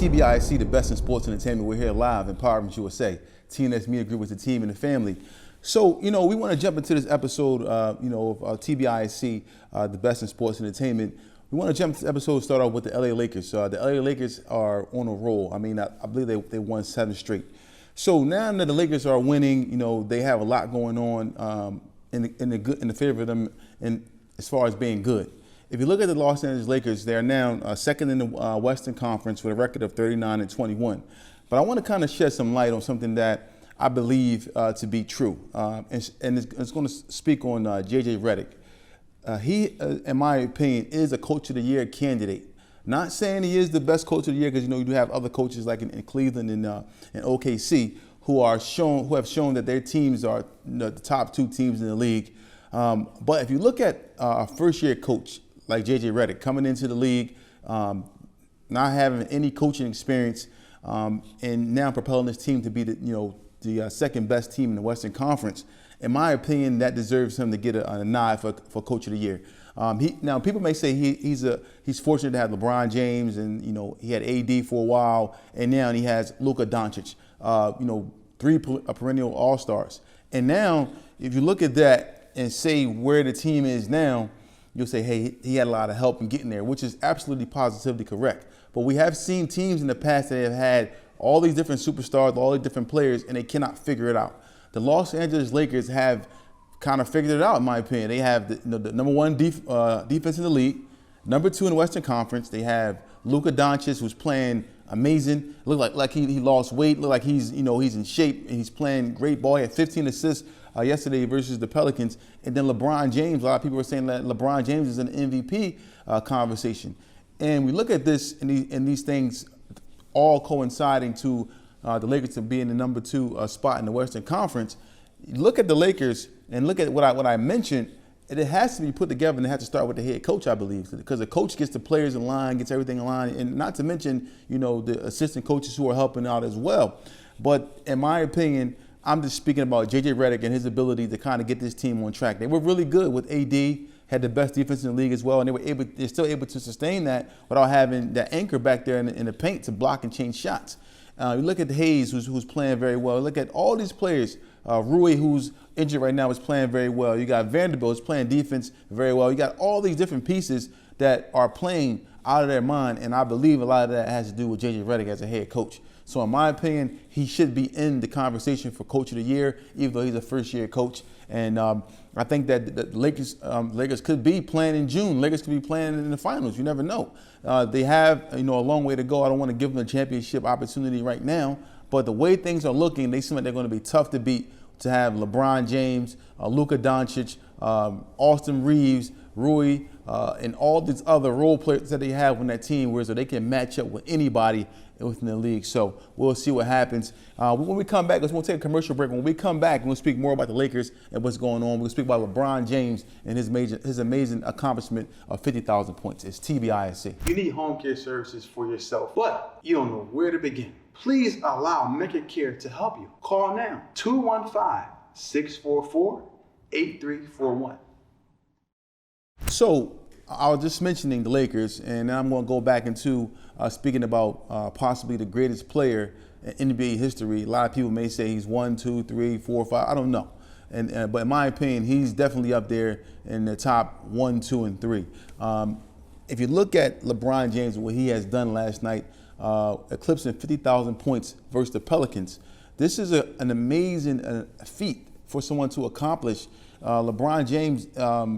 TBIC, the best in sports entertainment. We're here live in Empowerment USA. TNS Media Group is the team and the family. So, we want to jump into this episode, of TBIC, the best in sports entertainment. We want to jump into this episode, start off with the LA Lakers. The LA Lakers are on a roll. I mean, I believe they won 7 straight. So now that the Lakers are winning, they have a lot going on in the favor of them, and as far as being good. If you look at the Los Angeles Lakers, they're now second in the Western Conference with a record of 39-21. But I want to kind of shed some light on something that I believe to be true, and it's going to speak on J.J. Reddick. He, in my opinion, is a Coach of the Year candidate. Not saying he is the best Coach of the Year, because you do have other coaches like in Cleveland and OKC who have shown that their teams are the top 2 teams in the league. But if you look at a first-year coach like J.J. Reddick coming into the league, not having any coaching experience, and now propelling this team to be the second best team in the Western Conference, in my opinion, that deserves him to get a nod for Coach of the Year. Now, people may say he's fortunate to have LeBron James, and he had AD for a while, and now he has Luka Doncic, 3 perennial All-Stars. And now, if you look at that and say where the team is now, you'll say, hey, he had a lot of help in getting there, which is absolutely positively correct. But we have seen teams in the past that have had all these different superstars, all these different players, and they cannot figure it out. The Los Angeles Lakers have kind of figured it out, in my opinion. They have the number 1 defense in the league, number 2 in the Western Conference. They have Luka Doncic, who's playing amazing. Look like he lost weight. Look like he's in shape, and he's playing great ball. He had 15 assists yesterday versus the Pelicans. And then LeBron James, a lot of people are saying that LeBron James is an MVP conversation. And we look at this and these things all coinciding to the Lakers to be in the number 2 spot in the Western Conference. You look at the Lakers and look at what I mentioned, and it has to be put together, and it has to start with the head coach, I believe, because the coach gets the players in line, gets everything in line, and not to mention, the assistant coaches who are helping out as well. But in my opinion, I'm just speaking about J.J. Reddick and his ability to kind of get this team on track. They were really good with AD, had the best defense in the league as well, and they're still able to sustain that without having that anchor back there in the paint to block and change shots. You look at Hayes, who's playing very well. Look at all these players. Rui, who's injured right now, is playing very well. You got Vanderbilt, who's playing defense very well. You got all these different pieces that are playing out of their mind, and I believe a lot of that has to do with J.J. Reddick as a head coach. So in my opinion, he should be in the conversation for Coach of the Year, even though he's a first-year coach. And I think that the Lakers could be playing in June. Lakers could be playing in the finals. You never know. They have a long way to go. I don't want to give them a championship opportunity right now, but the way things are looking, they seem like they're going to be tough to beat. To have LeBron James, Luka Doncic, Austin Reeves, Rui, and all these other role players that they have on that team, where so they can match up with anybody within the league. So we'll see what happens. When we come back, we'll take a commercial break. When we come back, we'll speak more about the Lakers and what's going on. We'll speak about LeBron James and his amazing accomplishment of 50,000 points. It's TBISC. You need home care services for yourself, but you don't know where to begin. Please allow Mecca Care to help you. Call now, 215-644-8341. So I was just mentioning the Lakers, and then I'm going to go back into speaking about possibly the greatest player in NBA history. A lot of people may say he's 1, 2, 3, 4, 5. I don't know. But in my opinion, he's definitely up there in the top 1, 2, and 3. If you look at LeBron James and what he has done last night, eclipsing 50,000 points versus the Pelicans, this is an amazing feat for someone to accomplish. LeBron James,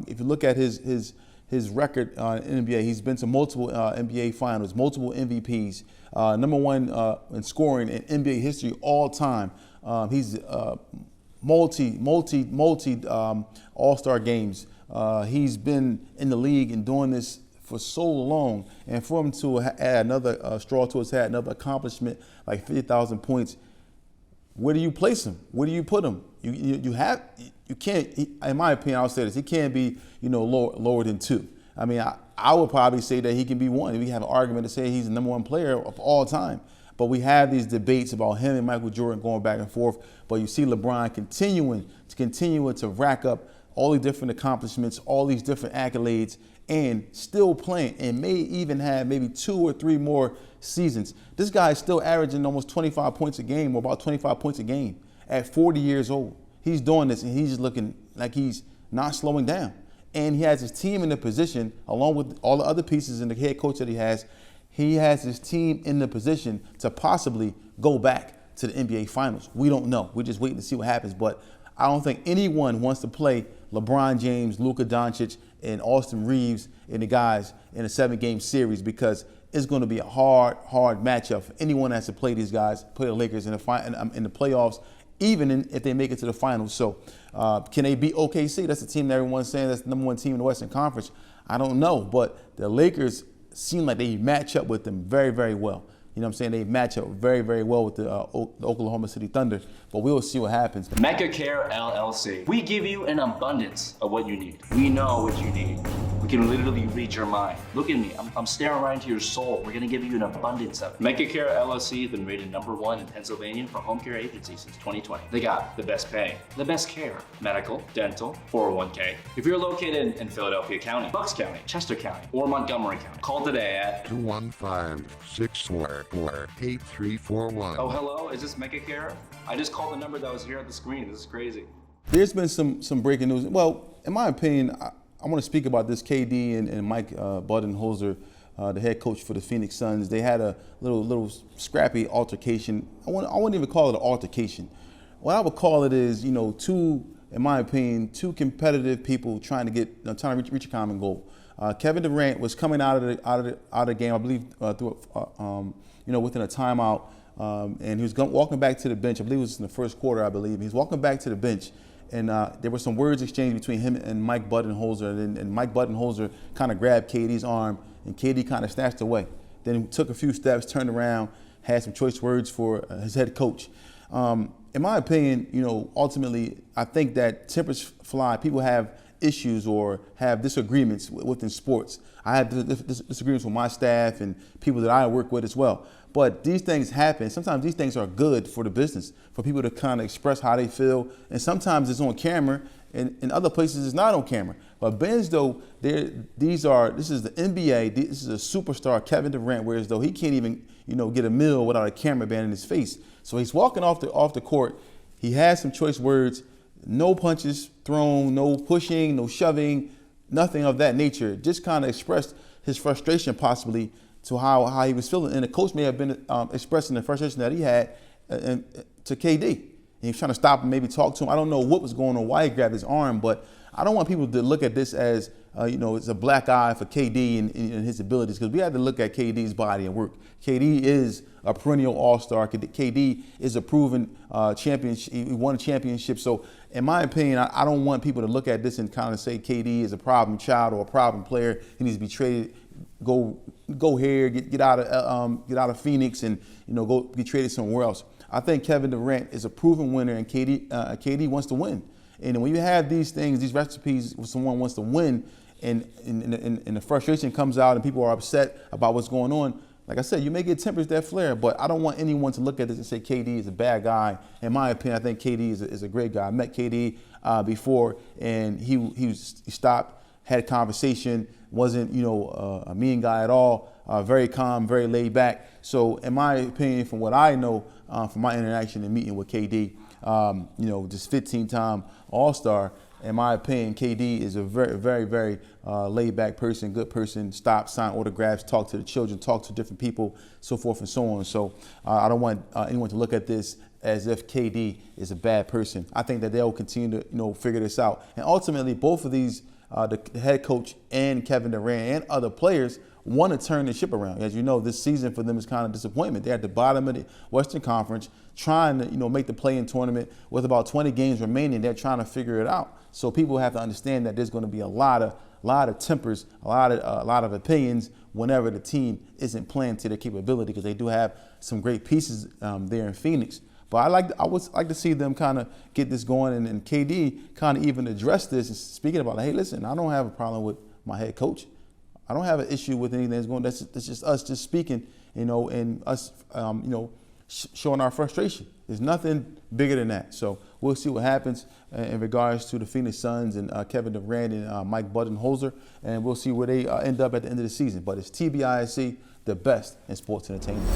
if you look at his record in NBA, he's been to multiple NBA finals, multiple MVPs, number 1 in scoring in NBA history all time. He's multi All-Star games. He's been in the league and doing this for so long, and for him to add another straw to his hat, another accomplishment like 50,000 points, where do you place him? Where do you put him? You can't. In my opinion, I'll say this: he can't be lower than 2. I mean, I would probably say that he can be 1. We have an argument to say he's the number 1 player of all time. But we have these debates about him and Michael Jordan going back and forth. But you see LeBron continuing to rack up all these different accomplishments, all these different accolades, and still playing, and may even have maybe 2 or 3 more seasons. This guy is still averaging almost 25 points a game, or about 25 points a game at 40 years old. He's doing this, and he's just looking like he's not slowing down. And he has his team in the position, along with all the other pieces and the head coach that he has his team in the position to possibly go back to the NBA Finals. We don't know. We're just waiting to see what happens. But I don't think anyone wants to play LeBron James, Luka Doncic, and Austin Reeves and the guys in a 7-game series, because it's going to be a hard matchup for anyone that has to play these guys, play the Lakers in the playoffs, even if they make it to the finals. So can they beat OKC? That's the team that everyone's saying that's the number 1 team in the Western Conference. I don't know, but the Lakers seem like they match up with them very, very well. You know what I'm saying? They match up very, very well with the Oklahoma City Thunder, but we'll see what happens. Mecca Care LLC. We give you an abundance of what you need. We know what you need. We can literally read your mind. Look at me, I'm staring right into your soul. We're gonna give you an abundance of it. Mecca Care LLC has been rated #1 in Pennsylvania for home care agency since 2020. They got the best pay, the best care, medical, dental, 401k. If you're located in Philadelphia County, Bucks County, Chester County, or Montgomery County, call today at 215-644-8341. Oh, hello, is this Mecca Care? I just called the number that was here on the screen. This is crazy. There's been some breaking news. Well, in my opinion, I want to speak about this KD and Mike Budenholzer, the head coach for the Phoenix Suns. They had a little scrappy altercation. I wouldn't even call it an altercation. What I would call it is, in my opinion, two competitive people trying to reach a common goal. Kevin Durant was coming out of the game, I believe, within a timeout, and he was walking back to the bench. I believe it was in the first quarter. I believe he was walking back to the bench. And there were some words exchanged between him and Mike Budenholzer, and Mike Budenholzer kind of grabbed KD's arm, and KD kind of snatched away. Then he took a few steps, turned around, had some choice words for his head coach. In my opinion, ultimately, I think that tempers fly. People have issues or have disagreements within sports. I have disagreements with my staff and people that I work with as well. But these things happen. Sometimes these things are good for the business, for people to kind of express how they feel. And sometimes it's on camera, and in other places it's not on camera. But Ben's, though, this is the NBA. This is a superstar, Kevin Durant, whereas though he can't even, get a meal without a camera band in his face. So he's walking off the court. He has some choice words. No punches thrown, no pushing, no shoving, nothing of that nature. Just kind of expressed his frustration possibly to how he was feeling. And the coach may have been expressing the frustration that he had to KD. And he was trying to stop him, maybe talk to him. I don't know what was going on, why he grabbed his arm, but I don't want people to look at this as, it's a black eye for KD and his abilities, because we have to look at KD's body and work. KD is a perennial all-star. KD is a proven champion. He won a championship. So in my opinion, I don't want people to look at this and kind of say KD is a problem child or a problem player. He needs to be traded. Go here, get out of Phoenix, and go get traded somewhere else. I think Kevin Durant is a proven winner, and KD wants to win. And when you have these things, these recipes, when someone wants to win, and the frustration comes out, and people are upset about what's going on, like I said, you may get tempers that flare. But I don't want anyone to look at this and say KD is a bad guy. In my opinion, I think KD is a great guy. I met KD before, and he stopped, had a conversation. Wasn't a mean guy at all. Very calm, very laid back. So in my opinion, from what I know from my interaction and meeting with KD, this 15-time All-Star, in my opinion, KD is a very, very, very laid back person, good person. Stop, sign autographs, talk to the children, talk to different people, so forth and so on. So I don't want anyone to look at this as if KD is a bad person. I think that they'll continue to figure this out. And ultimately, both of these, the head coach and Kevin Durant and other players, want to turn the ship around. As you know, this season for them is kind of disappointment. They're at the bottom of the Western Conference, trying to make the play-in tournament with about 20 games remaining. They're trying to figure it out. So people have to understand that there's going to be a lot of tempers, a lot of opinions whenever the team isn't playing to their capability, because they do have some great pieces there in Phoenix. But I would like to see them kind of get this going, and KD kind of even address this and speaking about, hey, listen, I don't have a problem with my head coach. I don't have an issue with anything that's going. That's just us just speaking, and us, showing our frustration. There's nothing bigger than that. So we'll see what happens in regards to the Phoenix Suns and Kevin Durant and Mike Budenholzer, and we'll see where they end up at the end of the season. But it's TBISC, the best in sports entertainment.